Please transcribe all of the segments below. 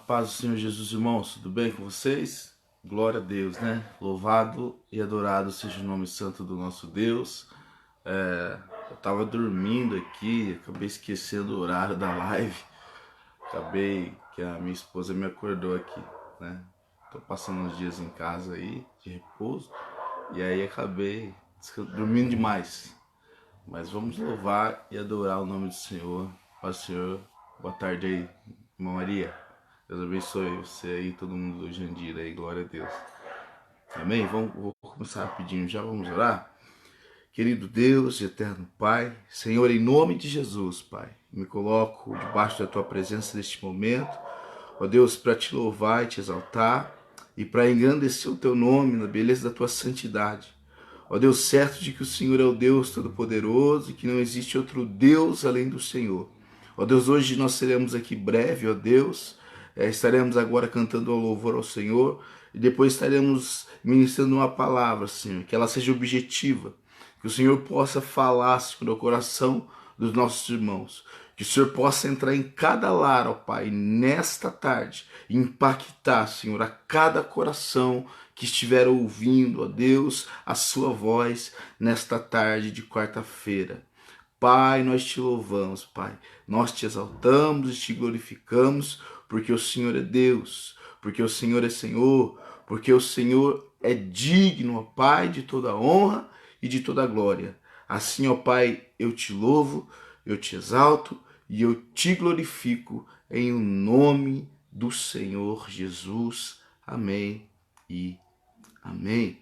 Paz do Senhor Jesus, irmãos, tudo bem com vocês? Glória a Deus, né? Louvado e adorado seja o nome santo do nosso Deus. Eu tava dormindo aqui, acabei esquecendo o horário da live. Acabei que a minha esposa me acordou aqui, né? Tô passando uns dias em casa aí, de repouso, e aí acabei dormindo demais. Mas vamos louvar e adorar o nome do Senhor. Paz do Senhor, boa tarde aí, irmã Maria. Deus abençoe você aí, todo mundo do Jandira aí, glória a Deus. Amém? Vou começar rapidinho, já vamos orar? Querido Deus, eterno Pai, Senhor, em nome de Jesus, Pai, me coloco debaixo da Tua presença neste momento, ó Deus, para Te louvar e Te exaltar e para engrandecer o Teu nome na beleza da Tua santidade. Ó Deus, certo de que o Senhor é o Deus Todo-Poderoso e que não existe outro Deus além do Senhor. Ó Deus, hoje nós seremos aqui breve, ó Deus, estaremos agora cantando ao louvor ao Senhor e depois estaremos ministrando uma palavra, Senhor, que ela seja objetiva, que o Senhor possa falar, Senhor, ao coração dos nossos irmãos, que o Senhor possa entrar em cada lar, ó Pai, nesta tarde, e impactar, Senhor, a cada coração que estiver ouvindo, ó Deus, a sua voz nesta tarde de quarta-feira. Pai, nós te louvamos, Pai, nós te exaltamos e te glorificamos, porque o Senhor é Deus, porque o Senhor é Senhor, porque o Senhor é digno, ó Pai, de toda honra e de toda glória. Assim, ó Pai, eu te louvo, eu te exalto e eu te glorifico em o nome do Senhor Jesus. Amém e amém.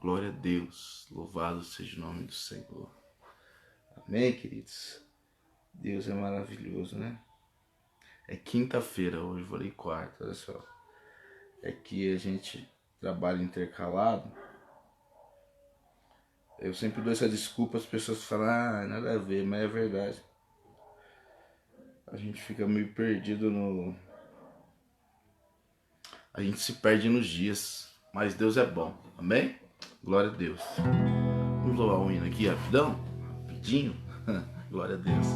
Glória a Deus, louvado seja o nome do Senhor. Amém, queridos? Deus é maravilhoso, né? É quinta-feira, hoje falei quarta, olha só. É que a gente trabalha intercalado. Eu sempre dou essa desculpa, as pessoas falam, nada a ver, mas é verdade. A gente fica meio perdido A gente se perde nos dias, mas Deus é bom, amém? Glória a Deus. Vamos louvar o hino aqui rapidão? Rapidinho? Glória a Deus.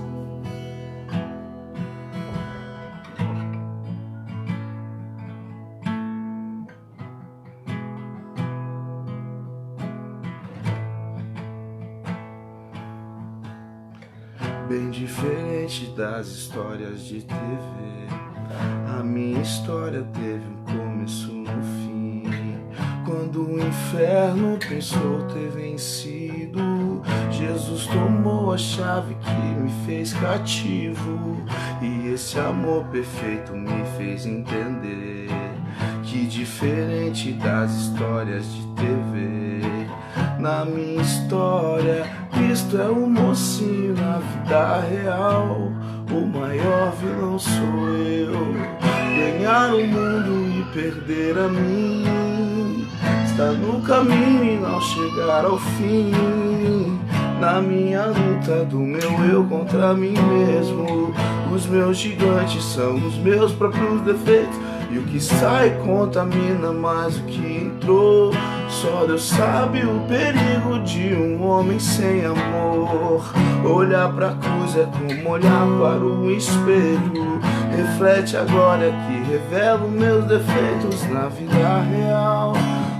Bem diferente das histórias de TV, a minha história teve um começo no fim. Quando o inferno pensou ter vencido, Jesus tomou a chave que me fez cativo. E esse amor perfeito me fez entender que diferente das histórias de TV, na minha história, Cristo é o mocinho. Na vida real, o maior vilão sou eu. Ganhar o mundo e perder a mim, está no caminho e não chegar ao fim. Na minha luta do meu eu contra mim mesmo, os meus gigantes são os meus próprios defeitos, e o que sai contamina mais do que entrou. Só Deus sabe o perigo de um homem sem amor. Olhar pra cruz é como olhar para o espelho. Reflete a glória que revela os meus defeitos. Na vida real,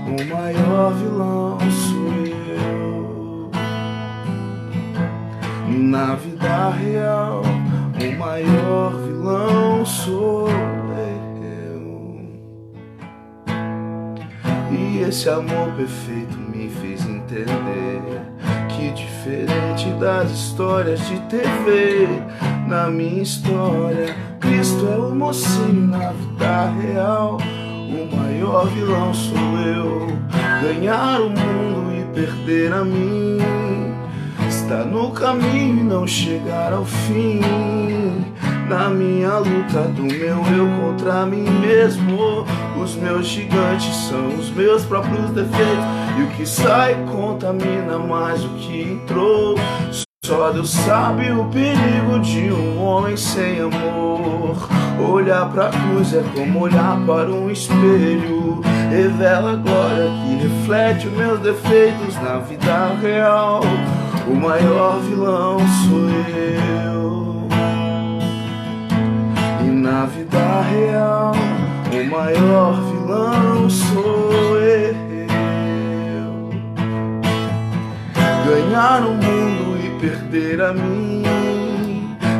o maior vilão sou eu. Na vida real, o maior vilão sou eu. E esse amor perfeito me fez entender que diferente das histórias de TV, na minha história, Cristo é o mocinho. Na vida real, o maior vilão sou eu. Ganhar o mundo e perder a mim, está no caminho e não chegar ao fim. Na minha luta do meu eu contra mim mesmo, os meus gigantes são os meus próprios defeitos, e o que sai contamina mais do que entrou. Só Deus sabe o perigo de um homem sem amor. Olhar pra cruz é como olhar para um espelho. Revela a glória que reflete os meus defeitos. Na vida real, o maior vilão sou eu. E na vida real, O maior vilão sou eu. Ganhar o mundo e perder a mim,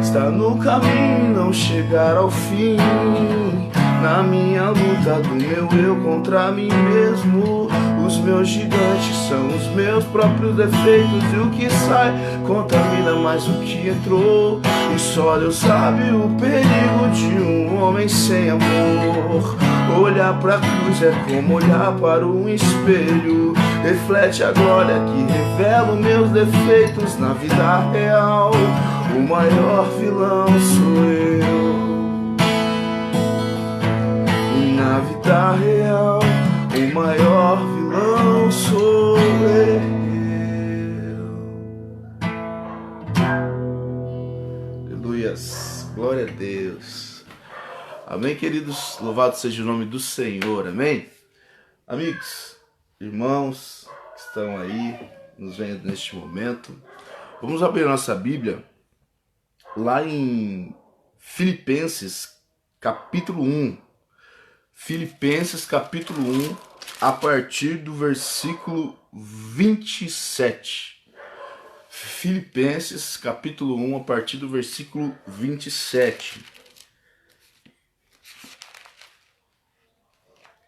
estar no caminho, não chegar ao fim. Na minha luta do meu eu contra mim mesmo, os meus gigantes são os meus próprios defeitos, e o que sai contamina mais o que entrou. E só Deus sabe o perigo de um homem sem amor. Olhar pra cruz é como olhar para um espelho, reflete a glória que revela os meus defeitos na vida real. O maior vilão sou eu. Na vida real, o maior vilão sou eu. Aleluias, glória a Deus. Amém, queridos? Louvado seja o nome do Senhor, amém? Amigos, irmãos que estão aí, nos vendo neste momento, vamos abrir a nossa Bíblia lá em Filipenses, capítulo 1. Filipenses capítulo 1, a partir do versículo 27. Filipenses capítulo 1, a partir do versículo 27.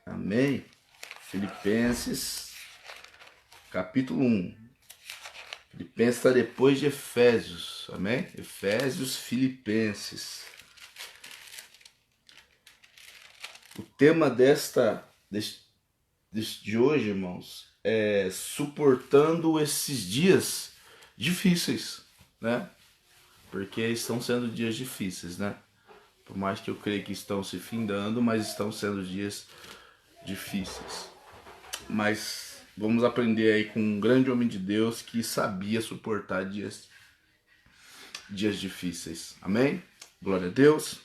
Amém? Filipenses capítulo 1. Filipenses está depois de Efésios. Amém? Efésios, Filipenses. O tema de hoje, irmãos, é suportando esses dias difíceis, né? Porque estão sendo dias difíceis, né? Por mais que eu creia que estão se findando, mas estão sendo dias difíceis. Mas vamos aprender aí com um grande homem de Deus que sabia suportar dias difíceis. Amém? Glória a Deus.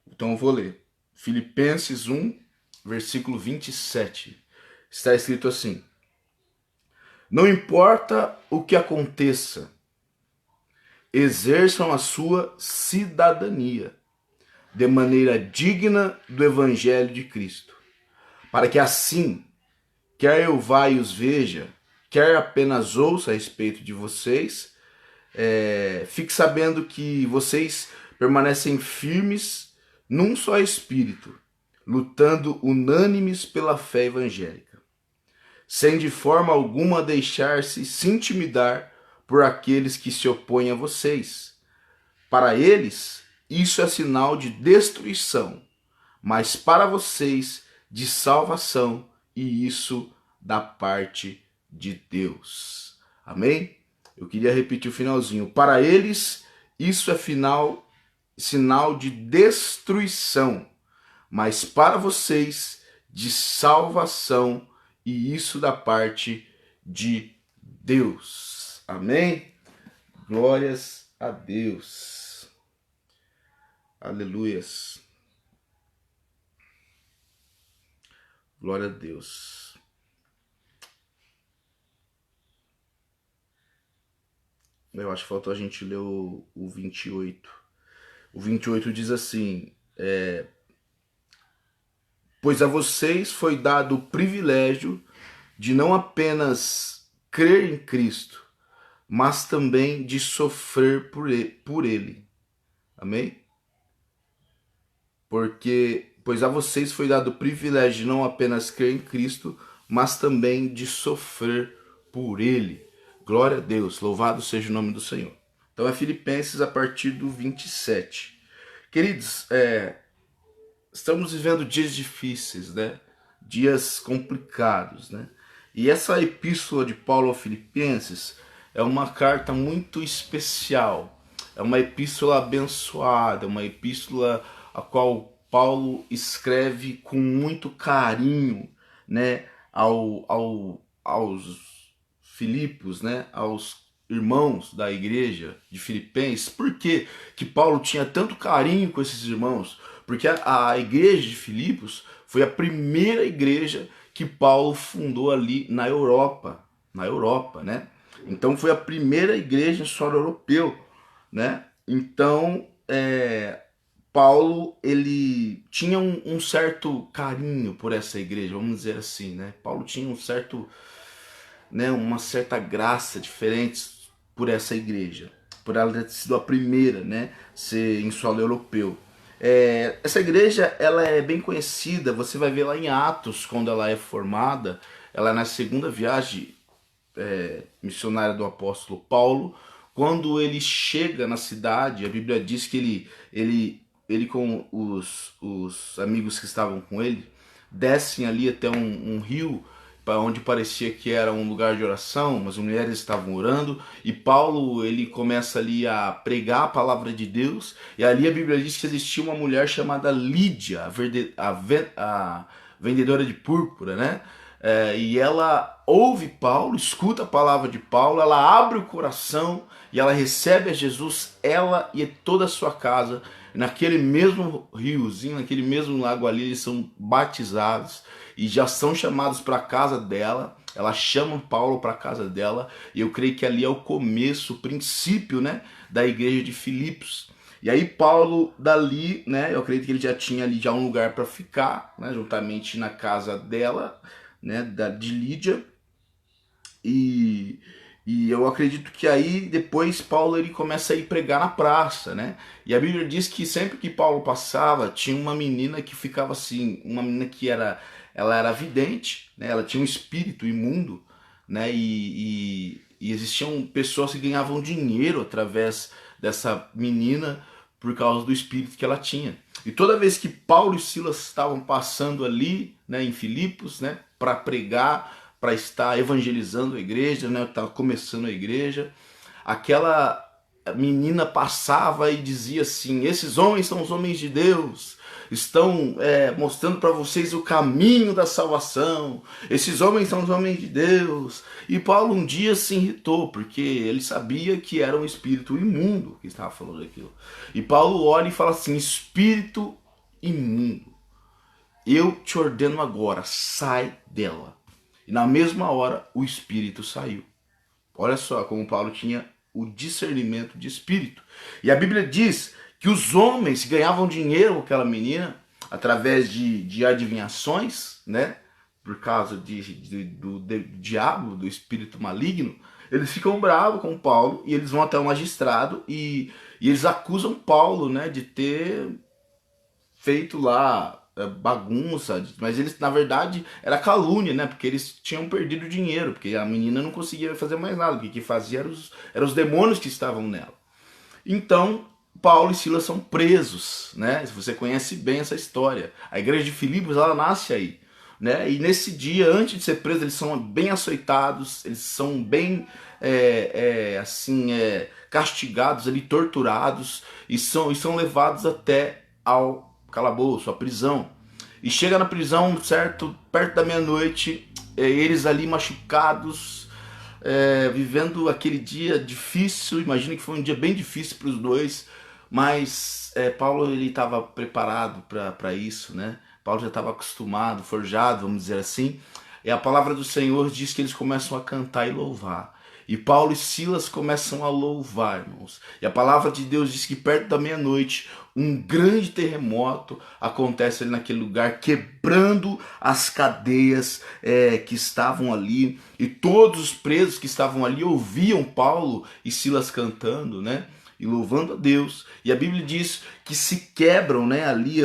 Então eu vou ler. Filipenses 1, versículo 27. Está escrito assim: não importa o que aconteça, exerçam a sua cidadania de maneira digna do Evangelho de Cristo, para que assim, quer eu vá e os veja, quer apenas ouça a respeito de vocês, fique sabendo que vocês permanecem firmes num só espírito, lutando unânimes pela fé evangélica, sem de forma alguma deixar-se intimidar por aqueles que se opõem a vocês. Para eles, isso é sinal de destruição, mas para vocês, de salvação, e isso da parte de Deus. Amém? Eu queria repetir o finalzinho. Para eles, isso é sinal de destruição, mas para vocês de salvação, e isso da parte de Deus. Amém? Glórias a Deus. Aleluias. Glória a Deus. Eu acho que faltou a gente ler o 28. O 28 diz assim: pois a vocês foi dado o privilégio de não apenas crer em Cristo, mas também de sofrer por ele. Amém? Pois a vocês foi dado o privilégio de não apenas crer em Cristo, mas também de sofrer por ele. Glória a Deus, louvado seja o nome do Senhor. Então é Filipenses a partir do 27. Queridos, estamos vivendo dias difíceis, né? Dias complicados, né? E essa epístola de Paulo aos Filipenses é uma carta muito especial. É uma epístola abençoada, uma epístola a qual Paulo escreve com muito carinho, né? Aos Filipos, né? Aos irmãos da igreja de Filipenses. Por que Paulo tinha tanto carinho com esses irmãos? Porque a igreja de Filipos foi a primeira igreja que Paulo fundou ali na Europa, né? Então foi a primeira igreja em solo europeu, né? Então Paulo, ele tinha um certo carinho por essa igreja, vamos dizer assim, né? Paulo tinha um certo, né, uma certa graça diferente por essa igreja, por ela ter sido a primeira, né, ser em solo europeu. Essa igreja, ela é bem conhecida, você vai ver lá em Atos, quando ela é formada, ela é na segunda viagem missionária do apóstolo Paulo. Quando ele chega na cidade, a Bíblia diz que ele com os amigos que estavam com ele, descem ali até um rio, para onde parecia que era um lugar de oração, mas as mulheres estavam orando, e Paulo, ele começa ali a pregar a palavra de Deus, e ali a Bíblia diz que existia uma mulher chamada Lídia, a vendedora de púrpura, né? E ela ouve Paulo, escuta a palavra de Paulo, ela abre o coração e ela recebe a Jesus, ela e toda a sua casa. Naquele mesmo riozinho, naquele mesmo lago ali, eles são batizados e já são chamados para a casa dela. Ela chama Paulo para a casa dela, e eu creio que ali é o começo, o princípio, né, da igreja de Filipos. E aí Paulo dali, né, eu acredito que ele já tinha ali já um lugar para ficar, né, juntamente na casa dela, né, de Lídia, e eu acredito que aí depois Paulo ele começa a ir pregar na praça, né? E a Bíblia diz que sempre que Paulo passava, tinha uma menina que ficava assim, uma menina que ela era vidente, né? Ela tinha um espírito imundo, né? E existiam pessoas que ganhavam dinheiro através dessa menina por causa do espírito que ela tinha. E toda vez que Paulo e Silas estavam passando ali, né, em Filipos, né, para pregar, para estar evangelizando a igreja, né, estava começando a igreja, aquela menina passava e dizia assim: esses homens são os homens de Deus, estão mostrando para vocês o caminho da salvação, esses homens são os homens de Deus. E Paulo um dia se irritou, porque ele sabia que era um espírito imundo que estava falando aquilo. E Paulo olha e fala assim: espírito imundo, eu te ordeno agora, sai dela. E na mesma hora o espírito saiu. Olha só como Paulo tinha o discernimento de espírito. E a Bíblia diz que os homens ganhavam dinheiro com aquela menina através de adivinhações, né? Por causa do diabo, do espírito maligno. Eles ficam bravos com Paulo e eles vão até o magistrado e eles acusam Paulo, né, de ter feito lá bagunça, mas eles, na verdade, era calúnia, né? Porque eles tinham perdido dinheiro, porque a menina não conseguia fazer mais nada, o que fazia eram os demônios que estavam nela. Então, Paulo e Silas são presos, né? Você conhece bem essa história. A igreja de Filipos, ela nasce aí, né? E nesse dia, antes de ser presos, eles são bem açoitados, eles são bem castigados ali, torturados, e são levados até ao calabouço, a prisão. E chega na prisão, certo, perto da meia-noite, eles ali machucados, vivendo aquele dia difícil. Imagina que foi um dia bem difícil para os dois, mas Paulo ele estava preparado para isso, né? Paulo já estava acostumado, forjado, vamos dizer assim. E a palavra do Senhor diz que eles começam a cantar e louvar. E Paulo e Silas começam a louvar, irmãos. E a palavra de Deus diz que perto da meia-noite, um grande terremoto acontece ali naquele lugar, quebrando as cadeias que estavam ali. E todos os presos que estavam ali ouviam Paulo e Silas cantando, né? E louvando a Deus. E a Bíblia diz que se quebram, né, ali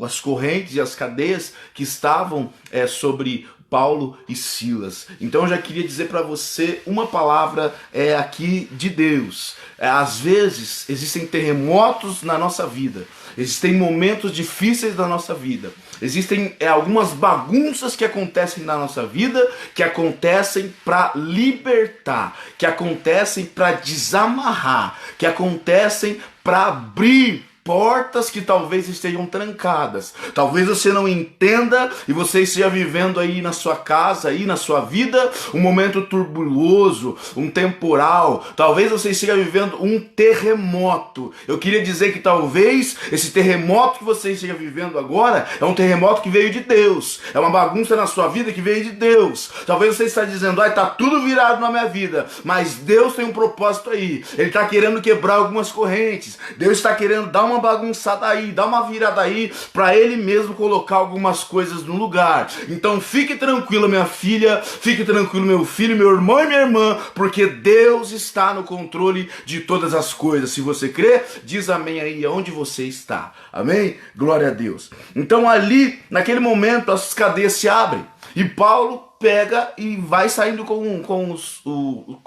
as correntes e as cadeias que estavam sobre Paulo e Silas. Então eu já queria dizer para você uma palavra aqui de Deus. Às vezes existem terremotos na nossa vida, existem momentos difíceis da nossa vida, existem algumas bagunças que acontecem na nossa vida, que acontecem para libertar, que acontecem para desamarrar, que acontecem para abrir portas que talvez estejam trancadas. Talvez você não entenda e você esteja vivendo aí na sua casa, aí na sua vida, um momento turbuloso, um temporal. Talvez você esteja vivendo um terremoto. Eu queria dizer que talvez esse terremoto que você esteja vivendo agora é um terremoto que veio de Deus. É uma bagunça na sua vida que veio de Deus. Talvez você esteja dizendo: ai, tá tudo virado na minha vida. Mas Deus tem um propósito aí. Ele está querendo quebrar algumas correntes. Deus está querendo dar uma uma bagunçada aí, dá uma virada aí, para ele mesmo colocar algumas coisas no lugar. Então fique tranquila, minha filha, fique tranquilo, meu filho, meu irmão e minha irmã, porque Deus está no controle de todas as coisas. Se você crê, diz amém aí onde você está. Amém? Glória a Deus. Então ali, naquele momento, as cadeias se abrem e Paulo pega e vai saindo com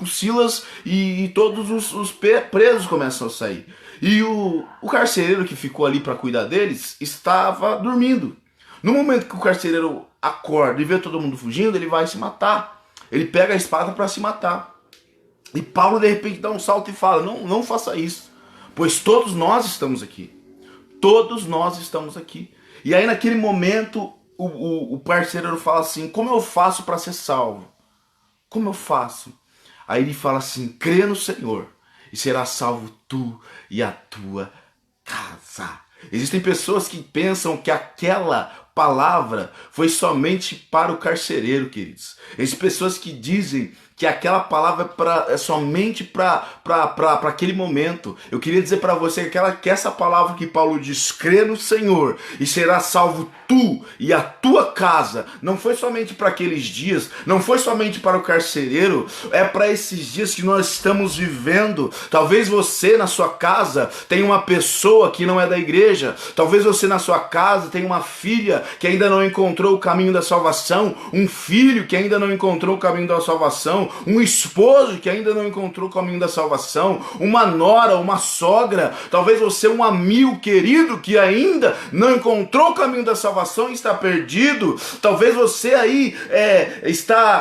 Silas e todos os presos começam a sair. E o carcereiro que ficou ali para cuidar deles estava dormindo. No momento que o carcereiro acorda e vê todo mundo fugindo, ele vai se matar. Ele pega a espada para se matar. E Paulo de repente dá um salto e fala: não faça isso, pois todos nós estamos aqui. Todos nós estamos aqui. E aí naquele momento o parceiro fala assim: como eu faço para ser salvo? Como eu faço? Aí ele fala assim: crê no Senhor e será salvo tu e a tua casa. Existem pessoas que pensam que aquela palavra foi somente para o carcereiro, queridos. Existem pessoas que dizem que aquela palavra é somente para aquele momento. Eu queria dizer para você que essa palavra que Paulo diz, crê no Senhor e será salvo tu e a tua casa, não foi somente para aqueles dias, não foi somente para o carcereiro, é para esses dias que nós estamos vivendo. Talvez você na sua casa tenha uma pessoa que não é da igreja, talvez você na sua casa tenha uma filha que ainda não encontrou o caminho da salvação, um filho que ainda não encontrou o caminho da salvação, um esposo que ainda não encontrou o caminho da salvação, uma nora, uma sogra, talvez você um amigo querido que ainda não encontrou o caminho da salvação e está perdido. Talvez você aí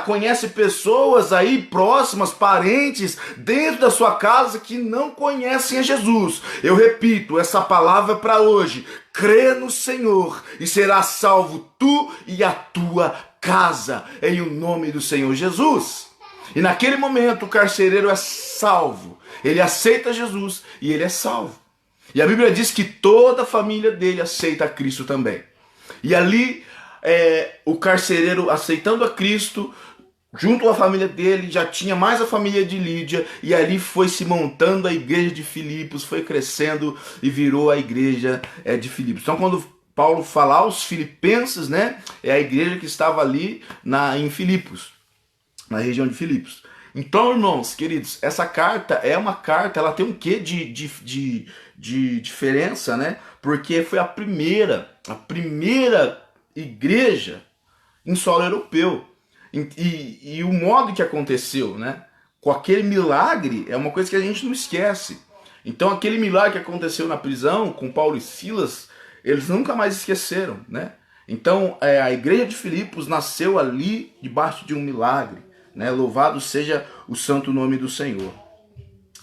conhece pessoas aí próximas, parentes, dentro da sua casa que não conhecem a Jesus. Eu repito, essa palavra é para hoje. Crê no Senhor e será salvo tu e a tua casa, em o nome do Senhor Jesus. E naquele momento o carcereiro é salvo, ele aceita Jesus e ele é salvo. E a Bíblia diz que toda a família dele aceita a Cristo também. E ali o carcereiro aceitando a Cristo, junto à família dele, já tinha mais a família de Lídia, e ali foi se montando a igreja de Filipos, foi crescendo e virou a igreja de Filipos. Então quando Paulo fala aos filipenses, né, é a igreja que estava ali em Filipos, na região de Filipos. Então, irmãos, queridos, essa carta é uma carta, ela tem um quê de diferença, né? Porque foi a primeira igreja em solo europeu. E o modo que aconteceu, né? Com aquele milagre, é uma coisa que a gente não esquece. Então, aquele milagre que aconteceu na prisão com Paulo e Silas, eles nunca mais esqueceram, né? Então, a igreja de Filipos nasceu ali debaixo de um milagre, né? Louvado seja o santo nome do Senhor.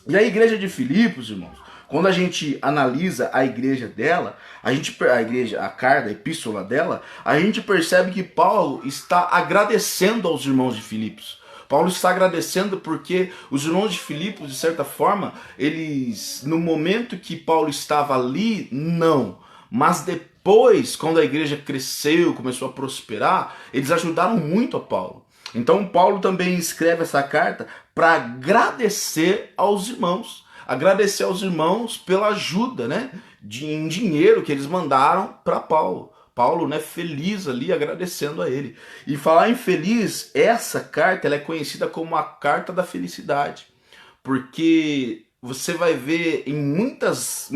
E a igreja de Filipos, irmãos, quando a gente analisa a igreja dela, a carta, a epístola dela, a gente percebe que Paulo está agradecendo aos irmãos de Filipos. Paulo está agradecendo porque os irmãos de Filipos, de certa forma, eles, no momento que Paulo estava ali, não. Mas depois, quando a igreja cresceu, começou a prosperar, eles ajudaram muito a Paulo. Então Paulo também escreve essa carta para agradecer aos irmãos. Agradecer aos irmãos pela ajuda, né, em dinheiro que eles mandaram para Paulo. Paulo, né, feliz ali, agradecendo a ele. E falar em feliz, essa carta ela é conhecida como a carta da felicidade. Porque você vai ver em muitos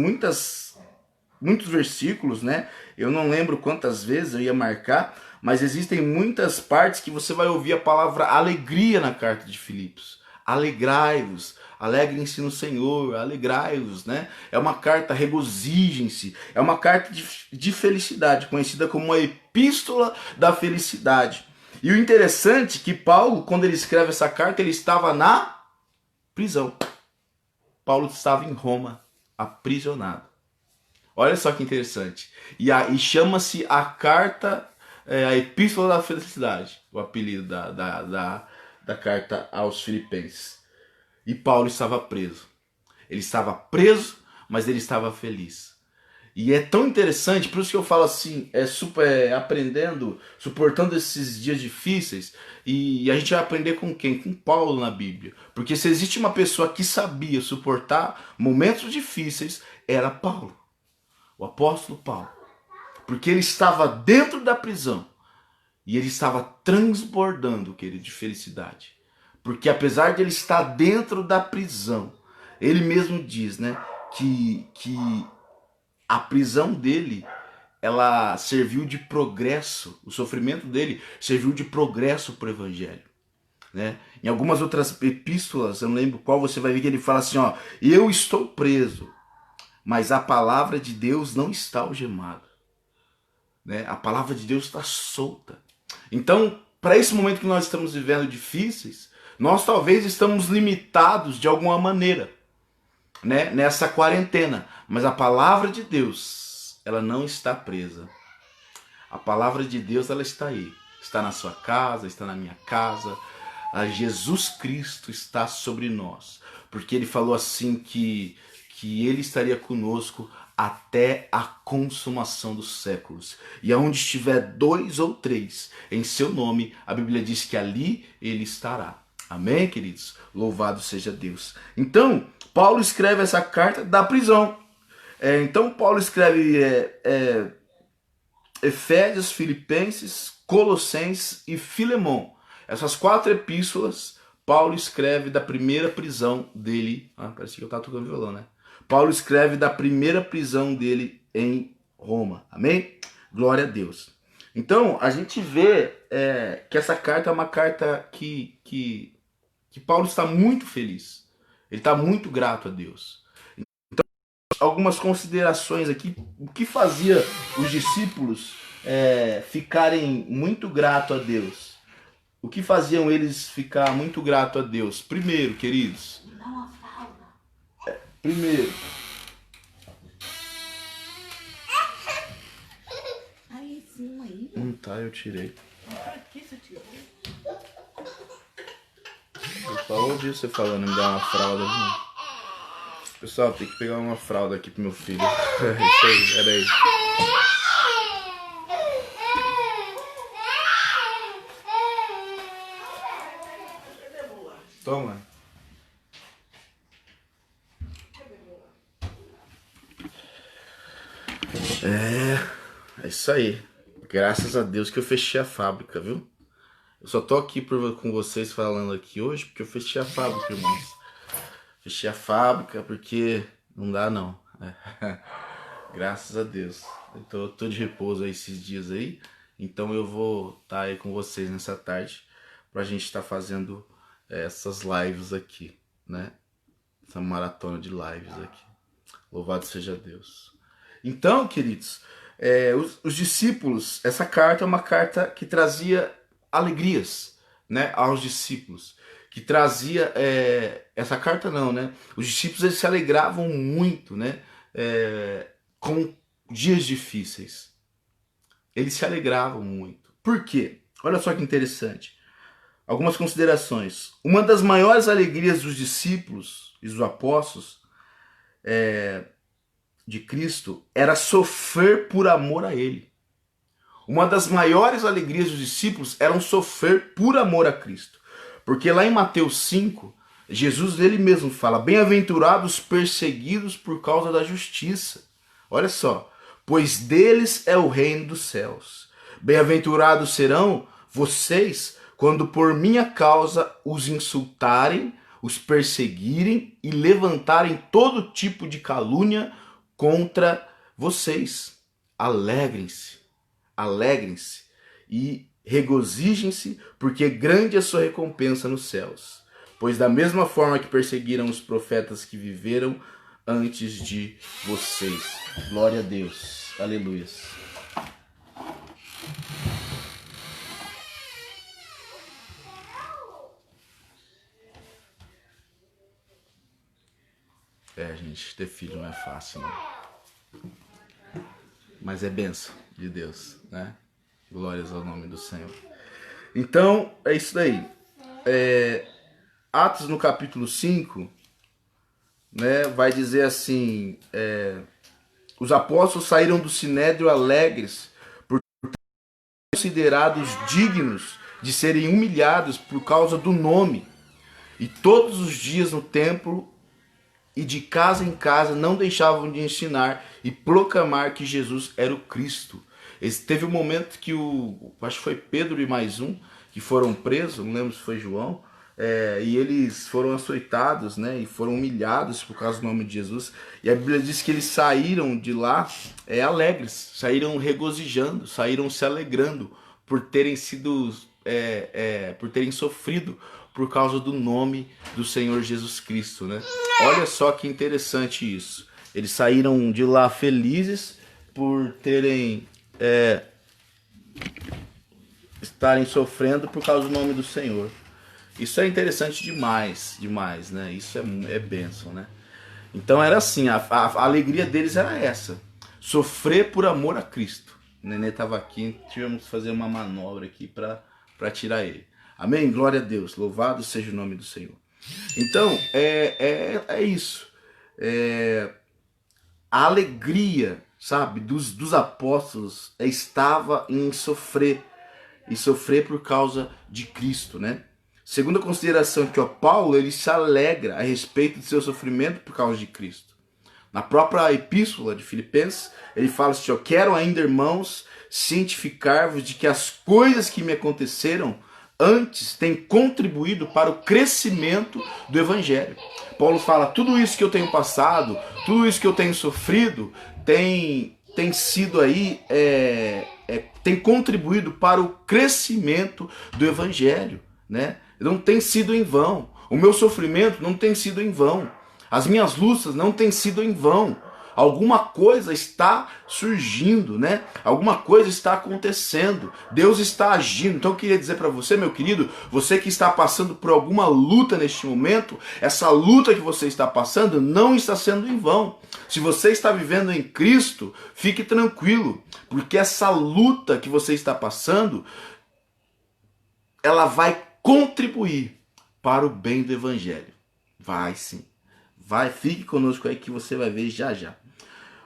versículos, né? Eu não lembro quantas vezes eu ia marcar, mas existem muitas partes que você vai ouvir a palavra alegria na carta de Filipos. Alegrai-vos, alegrem-se no Senhor, alegrai-vos, né? É uma carta, regozijem-se, é uma carta de felicidade, conhecida como a epístola da felicidade. E o interessante é que Paulo, quando ele escreve essa carta, ele estava na prisão. Paulo estava em Roma, aprisionado. Olha só que interessante. E chama-se a carta, a epístola da felicidade, o apelido da carta aos Filipenses. E Paulo estava preso. Ele estava preso, mas ele estava feliz. E é tão interessante, por isso que eu falo assim, aprendendo, suportando esses dias difíceis, e a gente vai aprender com quem? Com Paulo na Bíblia. Porque se existe uma pessoa que sabia suportar momentos difíceis, era Paulo. o apóstolo Paulo, porque ele estava dentro da prisão e ele estava transbordando, querido, de felicidade. Porque apesar de ele estar dentro da prisão, ele mesmo diz, né, que a prisão dele, ela serviu de progresso, o sofrimento dele serviu de progresso para o evangelho, né? Em algumas outras epístolas, eu não lembro qual, você vai ver que ele fala assim, ó, eu estou preso, mas a palavra de Deus não está algemada, né? A palavra de Deus está solta. Então, para esse momento que nós estamos vivendo difíceis, nós talvez estamos limitados de alguma maneira, né, nessa quarentena, mas a palavra de Deus, ela não está presa. A palavra de Deus, ela está aí, está na sua casa, está na minha casa. A Jesus Cristo está sobre nós, porque ele falou assim que ele estaria conosco até a consumação dos séculos. E aonde estiver 2 ou 3 em seu nome, a Bíblia diz que ali ele estará. Amém, queridos? Louvado seja Deus. Então, Paulo escreve essa carta da prisão. Então, Paulo escreve Efésios, Filipenses, Colossenses e Filemão. Essas 4 epístolas, Paulo escreve da primeira prisão dele. Parece que eu estava tocando violão, né? Paulo escreve da primeira prisão dele em Roma. Amém? Glória a Deus. Então, a gente vê que essa carta é uma carta que Paulo está muito feliz. Ele está muito grato a Deus. Então, algumas considerações aqui. O que fazia os discípulos ficarem muito gratos a Deus? O que faziam eles ficar muito gratos a Deus? Primeiro, queridos. Primeiro. Aí sim, aí. Tá, eu tirei. Pra que você tirou? Eu só ouvi você falando, me dar uma fralda. Pessoal, tem que pegar uma fralda aqui pro meu filho. Isso aí, peraí. Toma. É isso aí. Graças a Deus que eu fechei a fábrica, viu? Eu só tô aqui com vocês falando aqui hoje porque eu fechei a fábrica, irmãos. Fechei a fábrica porque não dá não. Graças a Deus. Eu tô de repouso aí esses dias aí. Então eu vou estar aí com vocês nessa tarde pra gente estar fazendo essas lives aqui, né? Essa maratona de lives aqui. Louvado seja Deus. Então, queridos, os discípulos, essa carta é uma carta que trazia alegrias, né, aos discípulos. Que trazia, essa carta não, né? Os discípulos eles se alegravam muito, né? Com dias difíceis. Eles se alegravam muito. Por quê? Olha só que interessante. Algumas considerações. Uma das maiores alegrias dos discípulos e dos apóstolos de Cristo era sofrer por amor a Ele. Uma das maiores alegrias dos discípulos era sofrer por amor a Cristo. Porque lá em Mateus 5, Jesus ele mesmo fala, bem-aventurados perseguidos por causa da justiça. Olha só, pois deles é o reino dos céus. Bem-aventurados serão vocês quando por minha causa os insultarem, os perseguirem e levantarem todo tipo de calúnia contra vocês. Alegrem-se, alegrem-se e regozijem-se, porque grande é a sua recompensa nos céus. Pois da mesma forma que perseguiram os profetas que viveram antes de vocês. Glória a Deus. Aleluia. Gente, ter filho não é fácil, não. Mas é bênção de Deus, né? Glórias ao nome do Senhor. Então, é isso daí. Atos no capítulo 5, né, vai dizer assim, os apóstolos saíram do sinédrio alegres por considerados dignos de serem humilhados por causa do nome. E todos os dias no templo e de casa em casa não deixavam de ensinar e proclamar que Jesus era o Cristo. Teve um momento que acho que foi Pedro e mais um, que foram presos, não lembro se foi João, e eles foram açoitados, né, e foram humilhados por causa do nome de Jesus. E a Bíblia diz que eles saíram de lá alegres, saíram regozijando, saíram se alegrando por terem sido, por terem sofrido por causa do nome do Senhor Jesus Cristo, né? Olha só que interessante isso. Eles saíram de lá felizes por terem estarem sofrendo por causa do nome do Senhor. Isso é interessante demais, demais, né? Isso é bênção, né? Então era assim, a alegria deles era essa, sofrer por amor a Cristo. O Nenê estava aqui, tivemos que fazer uma manobra aqui para tirar ele. Amém? Glória a Deus, louvado seja o nome do Senhor. Então, é isso. A alegria, sabe, dos apóstolos estava em sofrer, e sofrer por causa de Cristo, né? Segunda consideração que o Paulo, ele se alegra a respeito de seu sofrimento por causa de Cristo. Na própria epístola de Filipenses, ele fala assim: eu quero ainda, irmãos, cientificar-vos de que as coisas que me aconteceram antes têm contribuído para o crescimento do Evangelho. Paulo fala, tudo isso que eu tenho passado, tudo isso que eu tenho sofrido, tem sido aí, tem contribuído para o crescimento do Evangelho, né? Não tem sido em vão. O meu sofrimento não tem sido em vão. As minhas lutas não têm sido em vão. Alguma coisa está surgindo, né? Alguma coisa está acontecendo. Deus está agindo. Então eu queria dizer para você, meu querido, você que está passando por alguma luta neste momento, essa luta que você está passando não está sendo em vão. Se você está vivendo em Cristo, fique tranquilo, porque essa luta que você está passando, ela vai contribuir para o bem do Evangelho. Vai sim. Vai, fique conosco aí que você vai ver já já.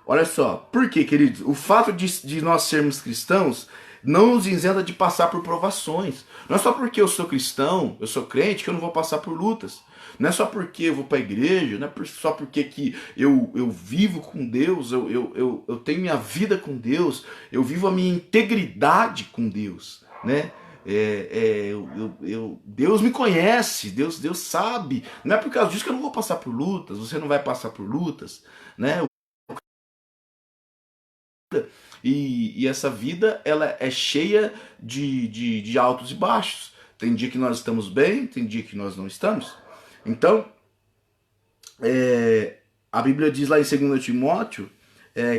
Olha só, por quê, queridos? O fato de nós sermos cristãos não nos isenta de passar por provações. Não é só porque eu sou cristão, eu sou crente, que eu não vou passar por lutas. Não é só porque eu vou para a igreja, não é só porque que eu vivo com Deus, eu tenho minha vida com Deus, eu vivo a minha integridade com Deus, né? Deus me conhece, Deus sabe. Não é por causa disso que eu não vou passar por lutas, você não vai passar por lutas, né? E essa vida, ela é cheia de altos e baixos. Tem dia que nós estamos bem, tem dia que nós não estamos. Então, a Bíblia diz lá em 2 Timóteo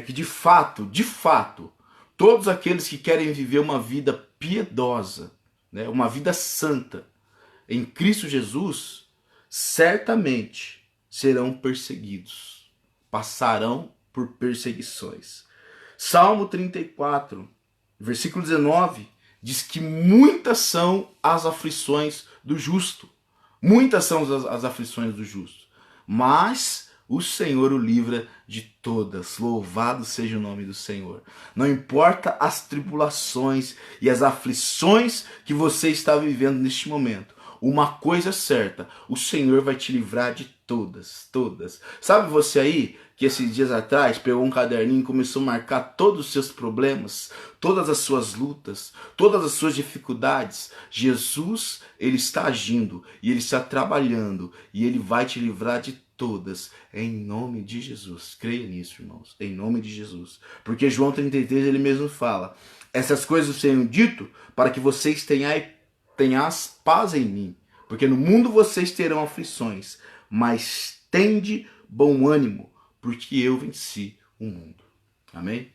que de fato, todos aqueles que querem viver uma vida piedosa, né, uma vida santa em Cristo Jesus, certamente serão perseguidos, passarão por perseguições. Salmo 34, versículo 19, diz que muitas são as aflições do justo. Muitas são as aflições do justo. Mas o Senhor o livra de todas. Louvado seja o nome do Senhor. Não importa as tribulações e as aflições que você está vivendo neste momento. Uma coisa é certa, o Senhor vai te livrar de todas, todas. Sabe você aí que esses dias atrás pegou um caderninho e começou a marcar todos os seus problemas, todas as suas lutas, todas as suas dificuldades? Jesus, ele está agindo e ele está trabalhando e ele vai te livrar de todas, em nome de Jesus. Creia nisso, irmãos, em nome de Jesus. Porque João 33 ele mesmo fala: essas coisas tenho dito para que vocês tenhas paz em mim, porque no mundo vocês terão aflições, mas tende bom ânimo, porque eu venci o mundo. Amém?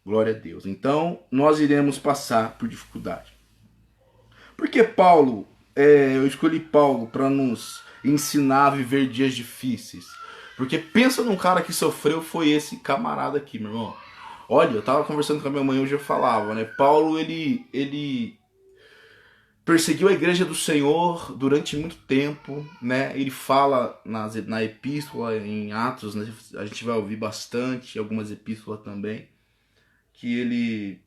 Glória a Deus. Então, nós iremos passar por dificuldade. Por que Paulo, eu escolhi Paulo para nos ensinar a viver dias difíceis? Porque pensa num cara que sofreu, foi esse camarada aqui, meu irmão. Olha, eu tava conversando com a minha mãe hoje, eu falava, né? Paulo, ele perseguiu a igreja do Senhor durante muito tempo, né? Ele fala na epístola, em Atos, né? A gente vai ouvir bastante, algumas epístolas também, que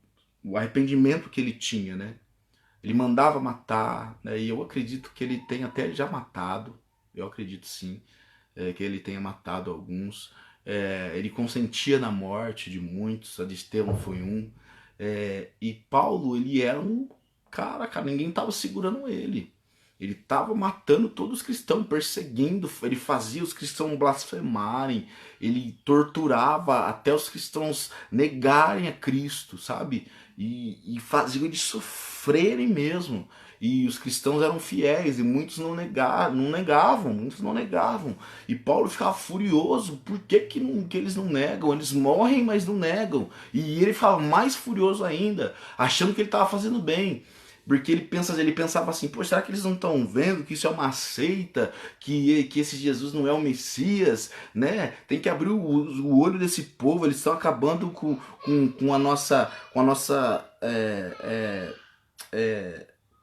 o arrependimento que ele tinha, né? Ele mandava matar, né? E eu acredito que ele tenha até já matado, eu acredito sim, que ele tenha matado alguns. Ele consentia na morte de muitos, a de Estevão foi um. E Paulo, ele era um cara, ninguém tava segurando ele. Ele estava matando todos os cristãos, perseguindo, ele fazia os cristãos blasfemarem, ele torturava até os cristãos negarem a Cristo, sabe? E fazia eles sofrerem mesmo. E os cristãos eram fiéis e muitos não negavam. E Paulo ficava furioso, por que eles não negam? Eles morrem, mas não negam. E ele ficava mais furioso ainda, achando que ele estava fazendo bem. Porque ele pensava assim, pô, será que eles não estão vendo que isso é uma seita, que esse Jesus não é o Messias, né? Tem que abrir o olho desse povo, eles estão acabando com a nossa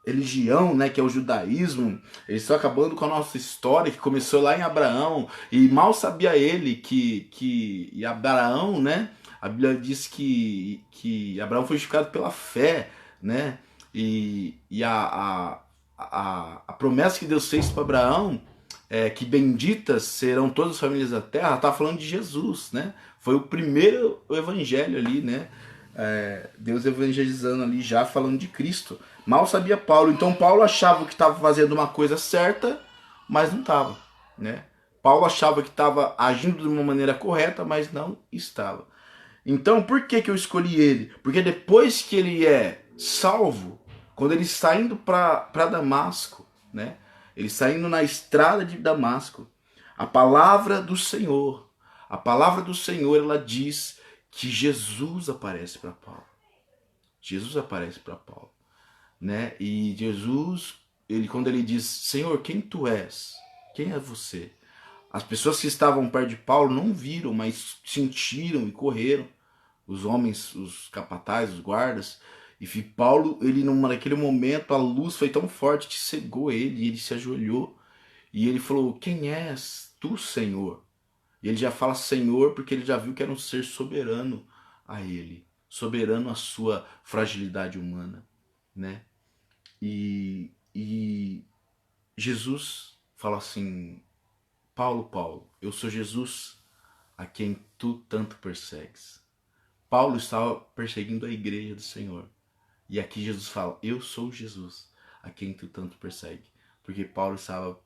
religião, né, que é o judaísmo. Eles estão acabando com a nossa história, que começou lá em Abraão, e mal sabia ele que Abraão, né, a Bíblia diz que Abraão foi justificado pela fé, né? E a promessa que Deus fez para Abraão que benditas serão todas as famílias da terra, tá falando de Jesus, né? Foi o primeiro evangelho ali, né? Deus evangelizando ali, já falando de Cristo. Mal sabia Paulo. Então Paulo achava que estava fazendo uma coisa certa, mas não estava, né? Paulo achava que estava agindo de uma maneira correta, mas não estava. Então, por que eu escolhi ele? Porque depois que ele é salvo, quando ele está indo para Damasco, né? Ele está indo na estrada de Damasco. A palavra do Senhor, ela diz que Jesus aparece para Paulo. Jesus aparece para Paulo, né? E Jesus, quando ele diz, Senhor, quem tu és? Quem é você? As pessoas que estavam perto de Paulo não viram, mas sentiram e correram. Os homens, os capatazes, os guardas. E Paulo, naquele momento, a luz foi tão forte que cegou ele, e ele se ajoelhou. E ele falou, quem és tu, Senhor? E ele já fala Senhor porque ele já viu que era um ser soberano a ele. Soberano à sua fragilidade humana, né? E Jesus fala assim, Paulo, eu sou Jesus a quem tu tanto persegues. Paulo estava perseguindo a igreja do Senhor. E aqui Jesus fala, eu sou Jesus, a quem tu tanto persegue. Porque Paulo estava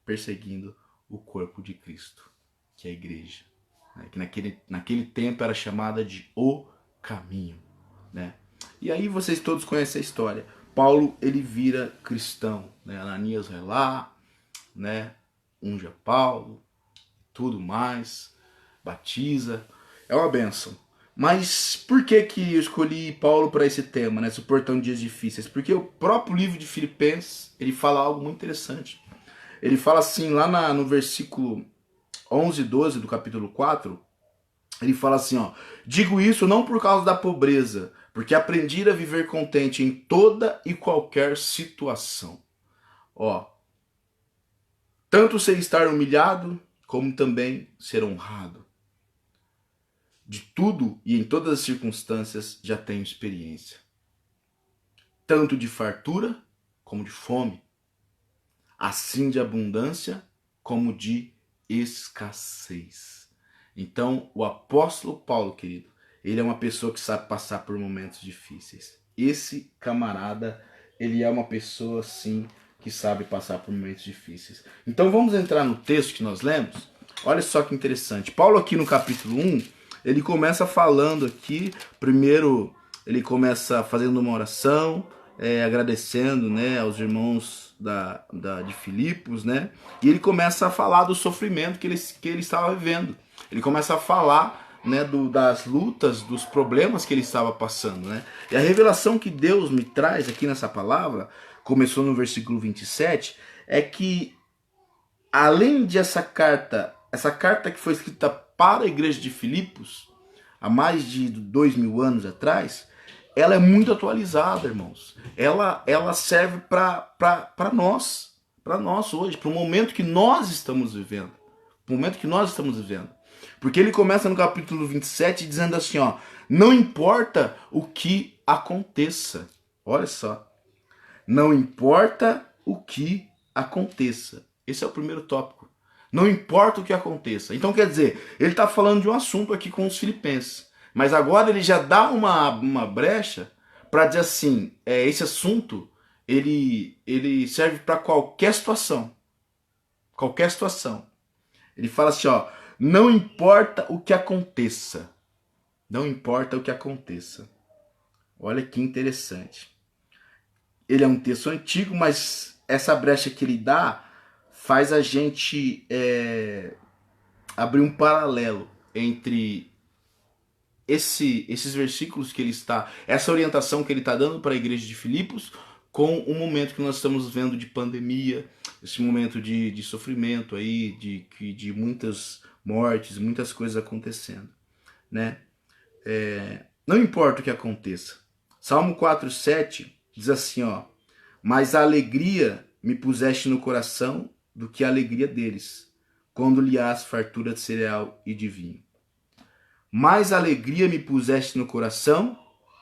perseguindo o corpo de Cristo, que é a igreja. Né? Que naquele tempo era chamada de o caminho. Né? E aí vocês todos conhecem a história. Paulo, ele vira cristão. Né? Ananias vai lá, né? Unge Paulo, tudo mais, batiza. É uma bênção. Mas por que eu escolhi Paulo para esse tema, né? Suportando dias difíceis? Porque o próprio livro de Filipenses, ele fala algo muito interessante. Ele fala assim, lá no versículo 11 e 12 do capítulo 4, ele fala assim, ó, digo isso não por causa da pobreza, porque aprendi a viver contente em toda e qualquer situação. Ó, tanto sei estar humilhado, como também ser honrado. De tudo e em todas as circunstâncias já tenho experiência. Tanto de fartura como de fome. Assim de abundância como de escassez. Então, o apóstolo Paulo, querido, ele é uma pessoa que sabe passar por momentos difíceis. Esse camarada, ele é uma pessoa, sim, que sabe passar por momentos difíceis. Então, vamos entrar no texto que nós lemos? Olha só que interessante. Paulo aqui no capítulo 1, ele começa falando aqui, primeiro ele começa fazendo uma oração, agradecendo, né, aos irmãos de Filipos, né, e ele começa a falar do sofrimento que ele estava vivendo. Ele começa a falar, né, das lutas, dos problemas que ele estava passando, né. E a revelação que Deus me traz aqui nessa palavra, começou no versículo 27, é que além de essa carta que foi escrita para a igreja de Filipos, há mais de 2000 anos atrás, ela é muito atualizada, irmãos. Ela serve para nós hoje, para o momento que nós estamos vivendo. Porque ele começa no capítulo 27 dizendo assim, ó, não importa o que aconteça. Olha só. Não importa o que aconteça. Esse é o primeiro tópico. Não importa o que aconteça. Então, quer dizer, ele está falando de um assunto aqui com os filipenses. Mas agora ele já dá uma brecha para dizer assim, esse assunto ele serve para qualquer situação. Qualquer situação. Ele fala assim, ó, não importa o que aconteça. Não importa o que aconteça. Olha que interessante. Ele é um texto antigo, mas essa brecha que ele dá faz a gente abrir um paralelo entre esses versículos que ele está, essa orientação que ele está dando para a igreja de Filipos, com o momento que nós estamos vendo de pandemia, esse momento de sofrimento aí, de muitas mortes, muitas coisas acontecendo, né? Não importa o que aconteça. Salmo 4:7 diz assim, ó, mas a alegria me puseste no coração do que a alegria deles, quando lhe hás fartura de cereal e de vinho. Mais alegria me puseste no coração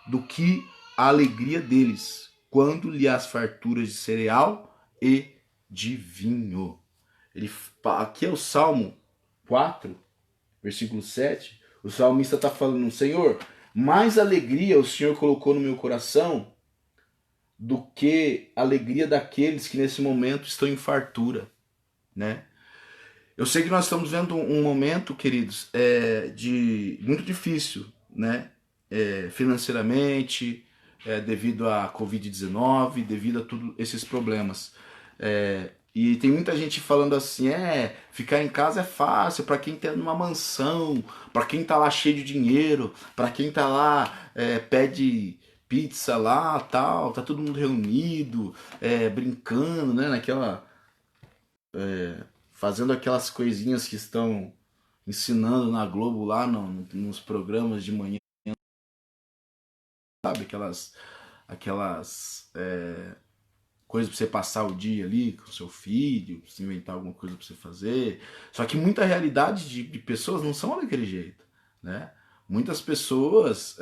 do que a alegria deles, quando lhe hás farturas de cereal e de vinho. Aqui é o Salmo 4, versículo 7. O salmista está falando, Senhor, mais alegria o Senhor colocou no meu coração do que a alegria daqueles que nesse momento estão em fartura, né? Eu sei que nós estamos vendo um momento, queridos, de muito difícil, né? Financeiramente, devido à Covid-19, devido a todos esses problemas. E tem muita gente falando assim, ficar em casa é fácil para quem tem uma mansão, para quem tá lá cheio de dinheiro, para quem tá lá, pede pizza lá, tal, tá todo mundo reunido, brincando, né, fazendo aquelas coisinhas que estão ensinando na Globo lá nos programas de manhã, sabe, aquelas coisas pra você passar o dia ali com seu filho, você inventar alguma coisa pra você fazer. Só que muita realidade de pessoas não são daquele jeito, né? Muitas pessoas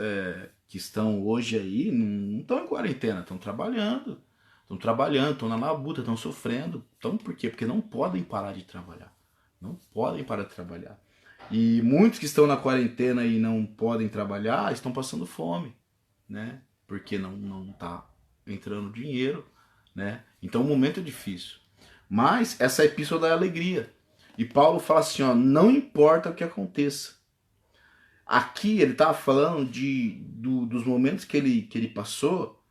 que estão hoje aí não estão em quarentena, estão trabalhando, estão na labuta, estão sofrendo. Então, por quê? Porque não podem parar de trabalhar. Não podem parar de trabalhar. E muitos que estão na quarentena e não podem trabalhar estão passando fome, né? Porque não tá entrando dinheiro, né? Então o momento é difícil. Mas essa epístola dá alegria. E Paulo fala assim, ó, não importa o que aconteça. Aqui ele estava falando dos momentos que ele passou,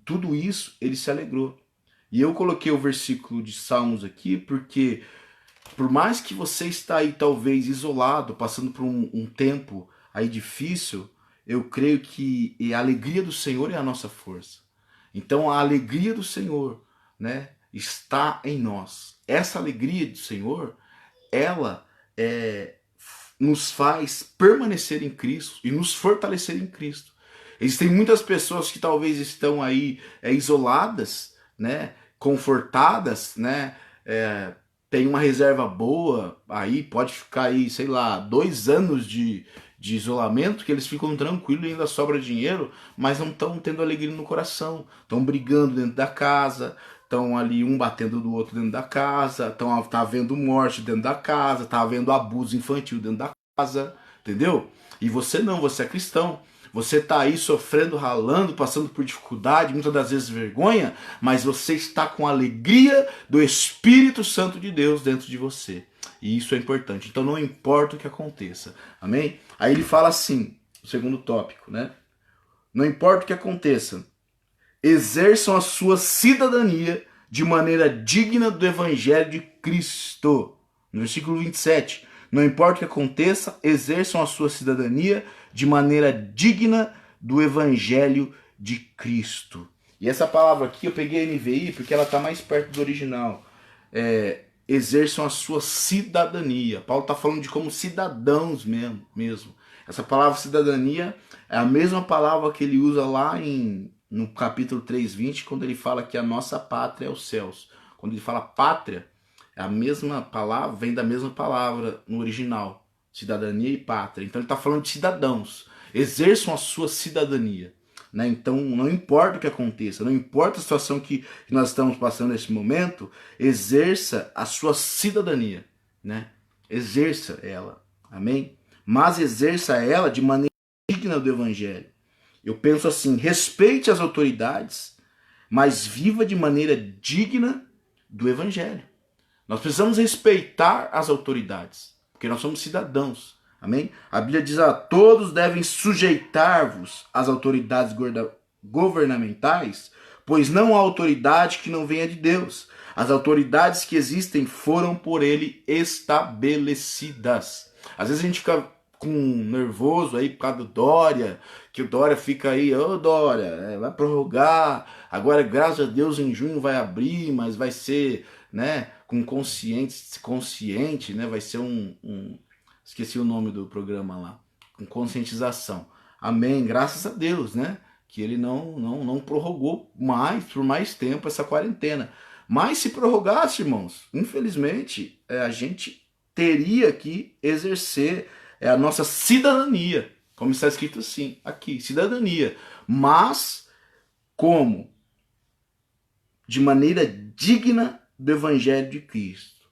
tudo isso ele se alegrou. E eu coloquei o versículo de Salmos aqui porque por mais que você está aí talvez isolado, passando por um tempo aí difícil, eu creio que a alegria do Senhor é a nossa força. Então a alegria do Senhor, né, está em nós. Essa alegria do Senhor, ela nos faz permanecer em Cristo e nos fortalecer em Cristo. Existem muitas pessoas que talvez estão aí isoladas, né, confortadas, né, tem uma reserva boa, aí pode ficar aí, sei lá, 2 anos de isolamento, que eles ficam tranquilos e ainda sobra dinheiro, mas não estão tendo alegria no coração, estão brigando dentro da casa, estão ali um batendo do outro dentro da casa, tá havendo morte dentro da casa, tá havendo abuso infantil dentro da casa, entendeu? E você não, você é cristão. Você tá aí sofrendo, ralando, passando por dificuldade, muitas das vezes vergonha, mas você está com a alegria do Espírito Santo de Deus dentro de você. E isso é importante. Então não importa o que aconteça. Amém? Aí ele fala assim, o segundo tópico, né? Não importa o que aconteça, exerçam a sua cidadania de maneira digna do Evangelho de Cristo. No versículo 27. Não importa o que aconteça, exerçam a sua cidadania de maneira digna do Evangelho de Cristo. E essa palavra aqui eu peguei a NVI porque ela está mais perto do original. Exerçam a sua cidadania. Paulo está falando de como cidadãos mesmo. Essa palavra cidadania é a mesma palavra que ele usa lá no capítulo 3:20, quando ele fala que a nossa pátria é os céus. Quando ele fala pátria, a mesma palavra, vem da mesma palavra no original, cidadania e pátria. Então ele está falando de cidadãos, exerçam a sua cidadania, né? Então não importa o que aconteça, não importa a situação que nós estamos passando nesse momento, exerça a sua cidadania, né? Exerça ela, amém? Mas exerça ela de maneira digna do evangelho. Eu penso assim, respeite as autoridades, mas viva de maneira digna do evangelho. Nós precisamos respeitar as autoridades, porque nós somos cidadãos, amém? A Bíblia diz, todos devem sujeitar-vos às autoridades governamentais, pois não há autoridade que não venha de Deus. As autoridades que existem foram por ele estabelecidas. Às vezes a gente fica nervoso aí por causa do Dória, que o Dória fica aí, Dória, vai prorrogar, agora graças a Deus em junho vai abrir, mas vai ser, né, com consciente, né, vai ser esqueci o nome do programa lá, com conscientização. Amém, graças a Deus, né, que ele não prorrogou por mais tempo essa quarentena. Mas se prorrogasse, irmãos, infelizmente, a gente teria que exercer a nossa cidadania, como está escrito assim, aqui, cidadania. Mas como? De maneira digna do Evangelho de Cristo,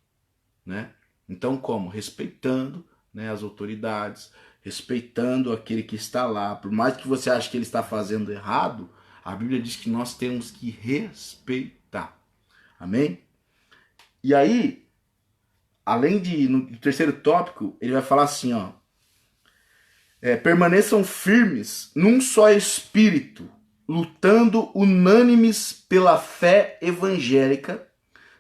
né? Então como? Respeitando, né, as autoridades, respeitando aquele que está lá. Por mais que você ache que ele está fazendo errado, a Bíblia diz que nós temos que respeitar. Amém? E aí, no terceiro tópico, ele vai falar assim, permaneçam firmes num só espírito, lutando unânimes pela fé evangélica,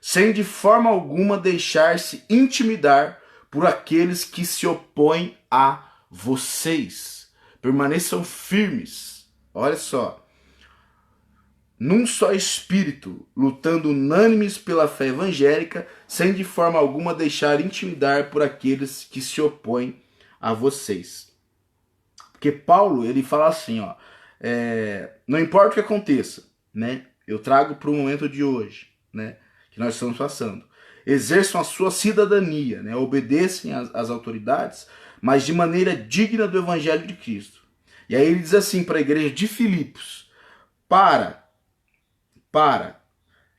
sem de forma alguma deixar-se intimidar por aqueles que se opõem a vocês. Permaneçam firmes. Olha só. Num só espírito, lutando unânimes pela fé evangélica, sem de forma alguma deixar intimidar por aqueles que se opõem a vocês. Porque Paulo, ele fala assim, não importa o que aconteça, né? Eu trago para o momento de hoje, né, que nós estamos passando. Exerçam a sua cidadania, né? Obedecem às autoridades, mas de maneira digna do Evangelho de Cristo. E aí ele diz assim para a igreja de Filipos, para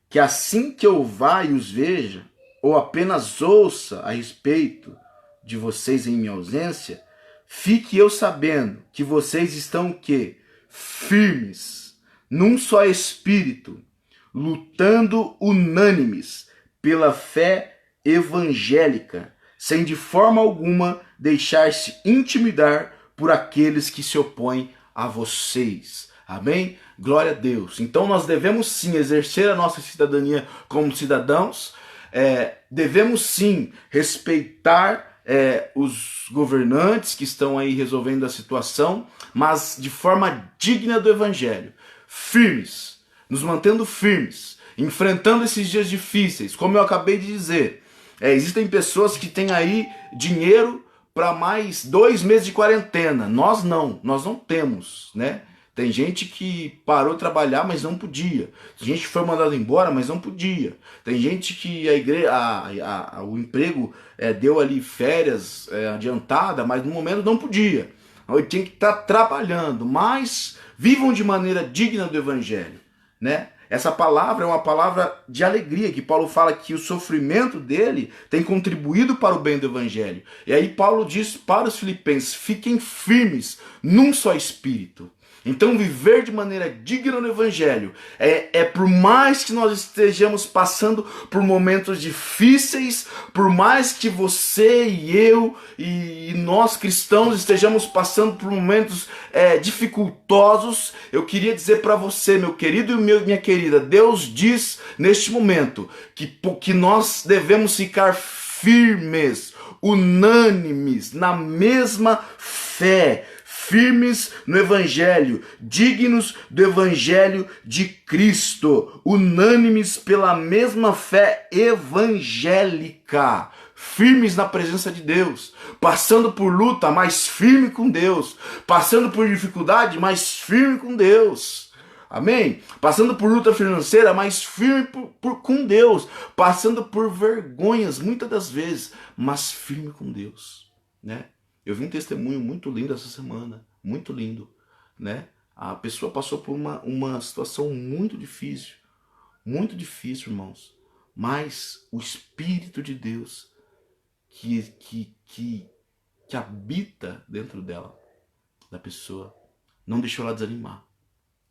que assim que eu vá e os veja, ou apenas ouça a respeito de vocês em minha ausência, fique eu sabendo que vocês estão o quê? Firmes, num só espírito, lutando unânimes pela fé evangélica, sem de forma alguma deixar-se intimidar por aqueles que se opõem a vocês. Amém? Glória a Deus. Então nós devemos sim exercer a nossa cidadania como cidadãos, devemos sim respeitar os governantes que estão aí resolvendo a situação, mas de forma digna do Evangelho. Firmes, nos mantendo firmes, enfrentando esses dias difíceis. Como eu acabei de dizer, existem pessoas que têm aí dinheiro para mais 2 meses de quarentena. Nós não temos, né? Tem gente que parou de trabalhar, mas não podia. Tem gente que foi mandado embora, mas não podia. Tem gente que o emprego deu ali férias adiantada, mas no momento não podia. Então, tinha que estar trabalhando, mas vivam de maneira digna do Evangelho, né? Essa palavra é uma palavra de alegria, que Paulo fala que o sofrimento dele tem contribuído para o bem do Evangelho. E aí Paulo diz para os filipenses, fiquem firmes num só espírito. Então viver de maneira digna no Evangelho por mais que nós estejamos passando por momentos difíceis, por mais que você e eu e nós cristãos estejamos passando por momentos dificultosos, eu queria dizer para você, meu querido e minha querida, Deus diz neste momento que nós devemos ficar firmes, unânimes, na mesma fé, firmes no Evangelho, dignos do Evangelho de Cristo, unânimes pela mesma fé evangélica, firmes na presença de Deus, passando por luta, mas firme com Deus, passando por dificuldade, mas firme com Deus. Amém? Passando por luta financeira, mas firme com Deus, passando por vergonhas, muitas das vezes, mas firme com Deus, né? Eu vi um testemunho muito lindo essa semana, muito lindo, né? A pessoa passou por uma situação muito difícil, irmãos. Mas o Espírito de Deus que habita dentro dela, da pessoa, não deixou ela desanimar,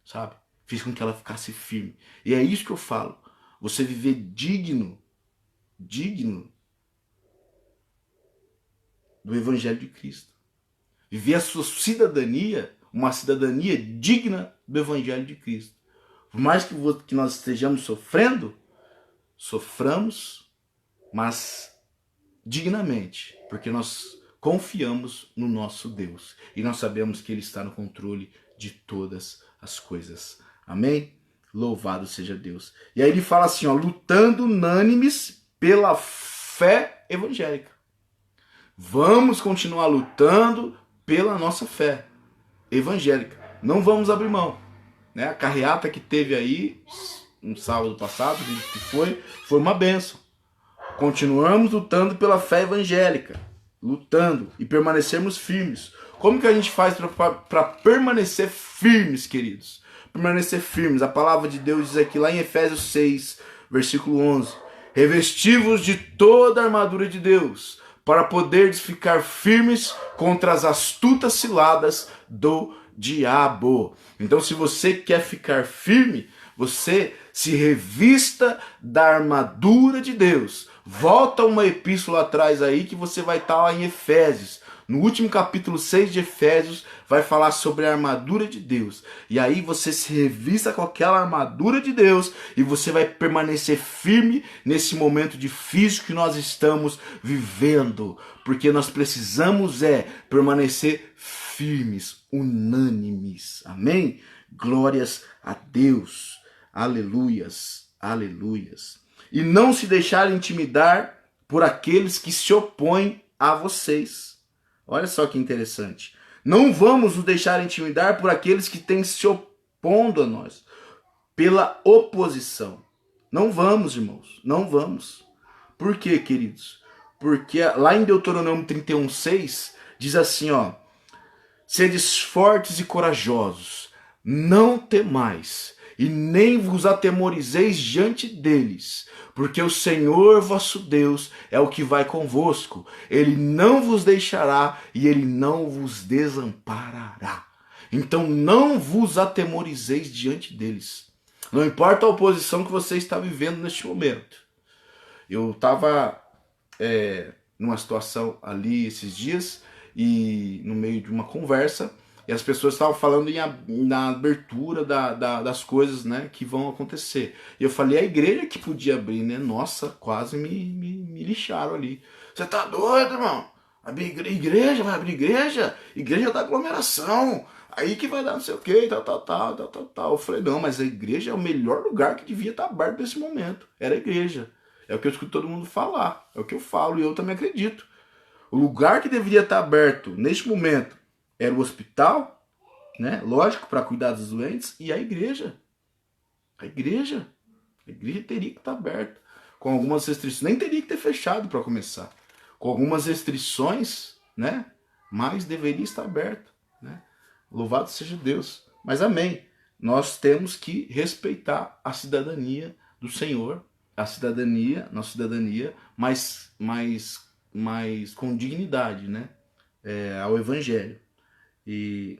sabe? Fiz com que ela ficasse firme. E é isso que eu falo. Você viver digno do Evangelho de Cristo. Viver a sua cidadania, uma cidadania digna do Evangelho de Cristo. Por mais que nós estejamos sofrendo, soframos, mas dignamente, porque nós confiamos no nosso Deus e nós sabemos que Ele está no controle de todas as coisas. Amém? Louvado seja Deus. E aí ele fala assim, ó, lutando unânimes pela fé evangélica. Vamos continuar lutando pela nossa fé evangélica. Não vamos abrir mão. Né? A carreata que teve aí no sábado passado, que foi uma bênção. Continuamos lutando pela fé evangélica. Lutando e permanecermos firmes. Como que a gente faz para permanecer firmes, queridos? Permanecer firmes. A palavra de Deus diz aqui lá em Efésios 6, versículo 11. Revesti-vos de toda a armadura de Deus, para poderes ficar firmes contra as astutas ciladas do diabo. Então, se você quer ficar firme, você se revista da armadura de Deus. Volta uma epístola atrás aí que você vai estar lá em Efésios. No último capítulo 6 de Efésios vai falar sobre a armadura de Deus. E aí você se revista com aquela armadura de Deus e você vai permanecer firme nesse momento difícil que nós estamos vivendo. Porque nós precisamos permanecer firmes, unânimes. Amém? Glórias a Deus. Aleluias, aleluias. E não se deixar intimidar por aqueles que se opõem a vocês. Olha só que interessante. Não vamos nos deixar intimidar por aqueles que têm se opondo a nós. Pela oposição. Não vamos, irmãos. Não vamos. Por quê, queridos? Porque lá em Deuteronômio 31:6 diz assim, ó. Sedes fortes e corajosos. Não temais. E nem vos atemorizeis diante deles, porque o Senhor vosso Deus é o que vai convosco. Ele não vos deixará e ele não vos desamparará. Então não vos atemorizeis diante deles. Não importa a oposição que você está vivendo neste momento. Eu estava numa situação ali esses dias e no meio de uma conversa, e as pessoas estavam falando na abertura das coisas, né, que vão acontecer. E eu falei, a igreja que podia abrir, né? Nossa, quase me lixaram ali. Você tá doido, irmão? Igreja, vai abrir igreja? Igreja da aglomeração. Aí que vai dar não sei o que, tal. Eu falei, não, mas a igreja é o melhor lugar que devia estar aberto nesse momento. Era a igreja. É o que eu escuto todo mundo falar. É o que eu falo e eu também acredito. O lugar que deveria estar aberto neste momento era o hospital, né? Lógico, para cuidar dos doentes, e a igreja. A igreja teria que estar aberta. Com algumas restrições. Nem teria que ter fechado para começar. Com algumas restrições, né? Mas deveria estar aberta, né? Louvado seja Deus. Mas amém. Nós temos que respeitar a cidadania do Senhor. A cidadania, nossa cidadania, mas com dignidade, né? Ao Evangelho. E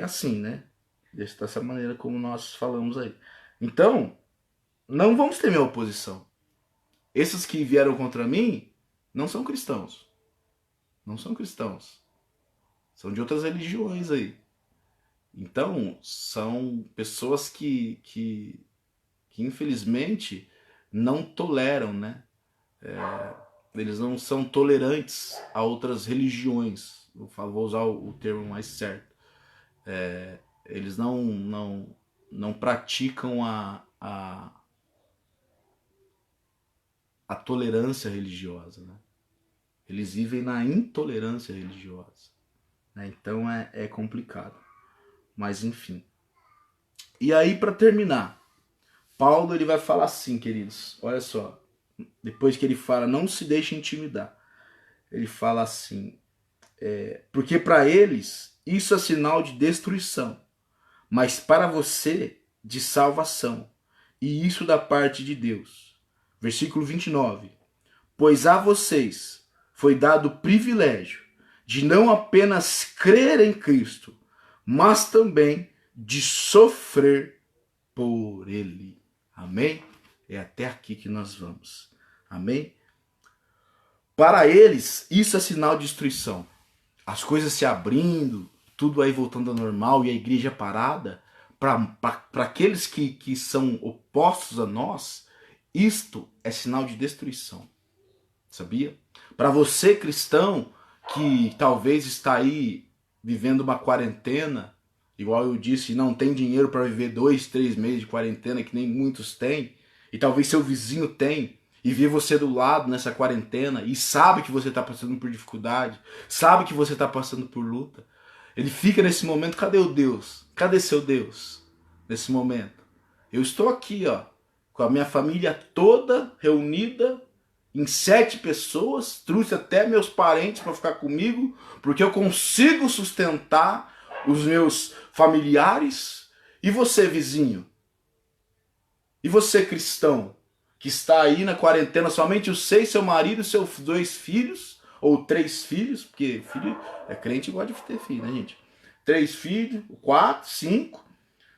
assim, né? Dessa maneira como nós falamos aí. Então, não vamos temer a oposição. Esses que vieram contra mim não são cristãos. Não são cristãos. São de outras religiões aí. Então, são pessoas que infelizmente não toleram, né? Eles não são tolerantes a outras religiões. Vou usar o termo mais certo. Eles não praticam a tolerância religiosa, né? Eles vivem na intolerância religiosa, né? Então é complicado. Mas enfim. E aí, para terminar, Paulo ele vai falar assim, queridos. Olha só. Depois que ele fala, não se deixe intimidar. Ele fala assim, porque para eles isso é sinal de destruição, mas para você de salvação, e isso da parte de Deus. Versículo 29. Pois a vocês foi dado o privilégio de não apenas crer em Cristo, mas também de sofrer por Ele. Amém? É até aqui que nós vamos. Amém? Para eles, isso é sinal de destruição. As coisas se abrindo, tudo aí voltando ao normal e a igreja parada. Para aqueles que são opostos a nós, isto é sinal de destruição. Sabia? Para você, cristão, que talvez está aí vivendo uma quarentena, igual eu disse, não tem dinheiro para viver 2, 3 meses de quarentena, que nem muitos têm, e talvez seu vizinho tem, e vê você do lado nessa quarentena, e sabe que você está passando por dificuldade, sabe que você está passando por luta, ele fica nesse momento, cadê o Deus? Cadê seu Deus? Nesse momento. Eu estou aqui, ó, com a minha família toda reunida, em 7 pessoas, trouxe até meus parentes para ficar comigo, porque eu consigo sustentar os meus familiares. E você, vizinho? E você, cristão, que está aí na quarentena, somente você e seu marido e seus 2 filhos, ou 3 filhos, porque filho é crente e gosta de ter filho, né, gente? 3 filhos, 4, 5,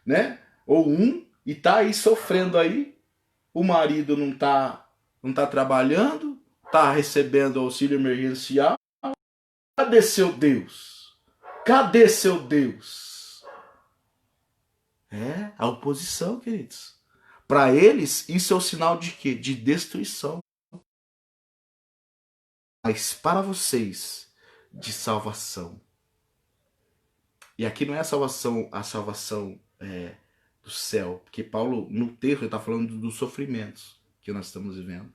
né? Ou 1, e tá aí sofrendo aí, o marido não tá trabalhando, tá recebendo auxílio emergencial. Cadê seu Deus? Cadê seu Deus? É a oposição, queridos. Para eles, isso é o sinal de quê? De destruição. Mas para vocês, de salvação. E aqui não é a salvação do céu, porque Paulo, no texto, está falando dos sofrimentos que nós estamos vivendo.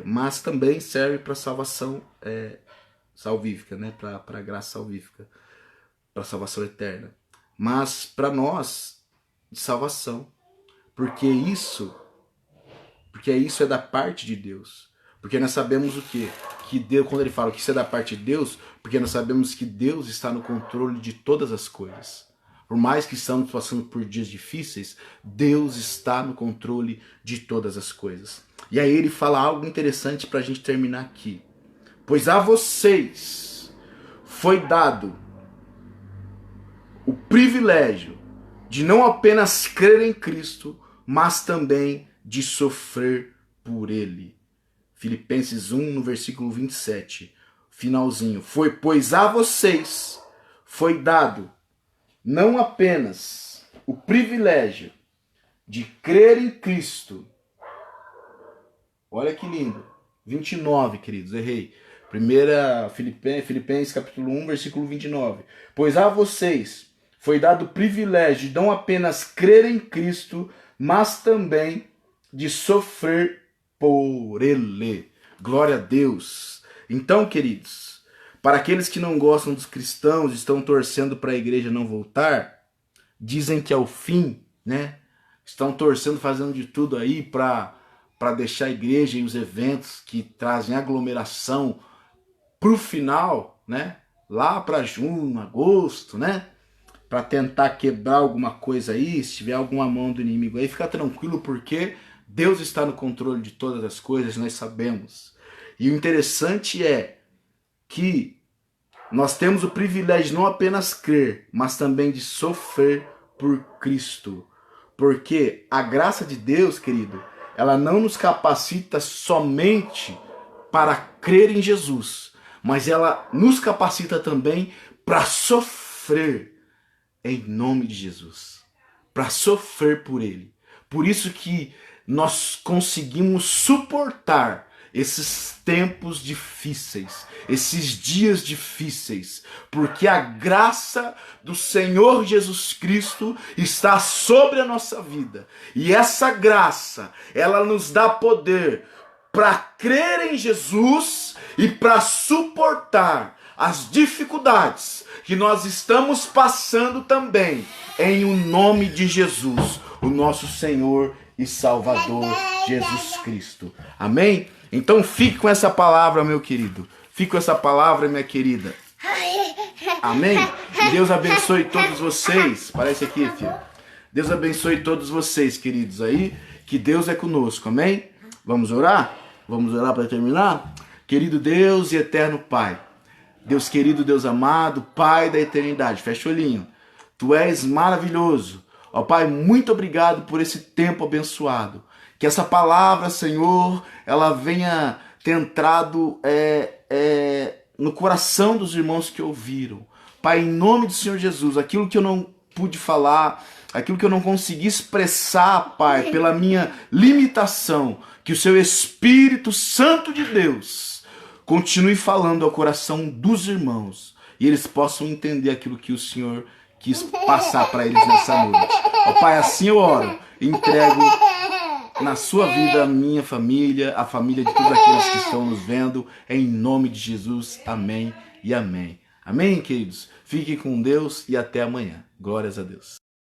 Mas também serve para salvação salvífica, né? Para graça salvífica, para salvação eterna. Mas para nós, de salvação, porque isso é da parte de Deus. Porque nós sabemos o quê? Que Deus, quando ele fala que isso é da parte de Deus, porque nós sabemos que Deus está no controle de todas as coisas. Por mais que estamos passando por dias difíceis, Deus está no controle de todas as coisas. E aí ele fala algo interessante para a gente terminar aqui. Pois a vocês foi dado o privilégio de não apenas crer em Cristo, mas também de sofrer por Ele. Filipenses 1, no versículo 27, finalzinho. Pois a vocês foi dado não apenas o privilégio de crer em Cristo. Olha que lindo. 29, queridos, errei. Filipenses capítulo 1, versículo 29. Pois a vocês foi dado o privilégio de não apenas crer em Cristo, mas também de sofrer por Ele. Glória a Deus. Então, queridos, para aqueles que não gostam dos cristãos, estão torcendo para a igreja não voltar, dizem que é o fim, né? Estão torcendo, fazendo de tudo aí para deixar a igreja e os eventos que trazem aglomeração para o final, né? Lá para junho, agosto, né? Para tentar quebrar alguma coisa aí, se tiver alguma mão do inimigo aí, fica tranquilo, porque Deus está no controle de todas as coisas, nós sabemos. E o interessante é que nós temos o privilégio de não apenas crer, mas também de sofrer por Cristo. Porque a graça de Deus, querido, ela não nos capacita somente para crer em Jesus, mas ela nos capacita também para sofrer em nome de Jesus, para sofrer por Ele. Por isso que nós conseguimos suportar esses tempos difíceis, esses dias difíceis, porque a graça do Senhor Jesus Cristo está sobre a nossa vida. E essa graça, ela nos dá poder para crer em Jesus e para suportar as dificuldades que nós estamos passando também, em o nome de Jesus, o nosso Senhor e Salvador Jesus Cristo. Amém? Então fique com essa palavra, meu querido. Fique com essa palavra, minha querida. Amém? Que Deus abençoe todos vocês. Parece aqui, filho. Deus abençoe todos vocês, queridos aí. Que Deus é conosco. Amém? Vamos orar? Vamos orar para terminar? Querido Deus e eterno Pai, Deus querido, Deus amado, Pai da eternidade, fecha o olhinho. Tu és maravilhoso. Ó Pai, muito obrigado por esse tempo abençoado. Que essa palavra, Senhor, ela venha ter entrado no coração dos irmãos que ouviram. Pai, em nome do Senhor Jesus, aquilo que eu não pude falar, aquilo que eu não consegui expressar, Pai, pela minha limitação, que o Seu Espírito Santo de Deus continue falando ao coração dos irmãos e eles possam entender aquilo que o Senhor quis passar para eles nessa noite. Ó Pai, assim eu oro e entrego na sua vida a minha família, a família de todos aqueles que estão nos vendo, em nome de Jesus. Amém e amém. Amém, queridos? Fiquem com Deus e até amanhã. Glórias a Deus.